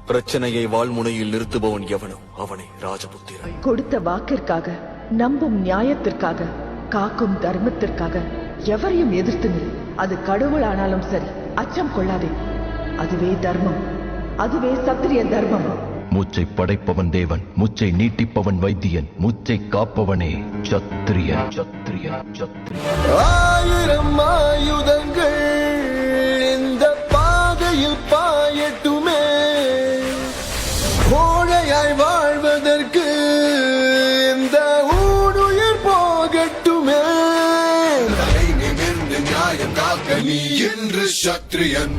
பிரச்சனையை வாழ்முனையில் நிறுத்துபவன் எவனோ அவனே ராஜபுத்திரன். கொடுத்த வாக்கிற்காக, நம்பும் நியாயத்திற்காக, காக்கும் தர்மத்திற்காக எவரையும் எதிர்த்து நில். அது கடவுளானாலும் சரி, அச்சம் கொள்ளாதே. அதுவே தர்மம், அதுவே சத்திரிய தர்மம். மூச்சை படைப்பவன் தேவன், மூச்சை நீட்டிப்பவன் வைத்தியன், மூச்சை காப்பவனே சத்திரியன். சத்திரியன் சத்திரியன். ஆயிரம் ஆயுதங்கள் இந்த பாதையில் பாயட்டுமே, கோழையாய் வாழ்வதற்கு இந்த ஊடுயிர் போகட்டுமே. தலை நிமிர்ந்து நியாயம் காக்க நீ என்று சத்திரியன்.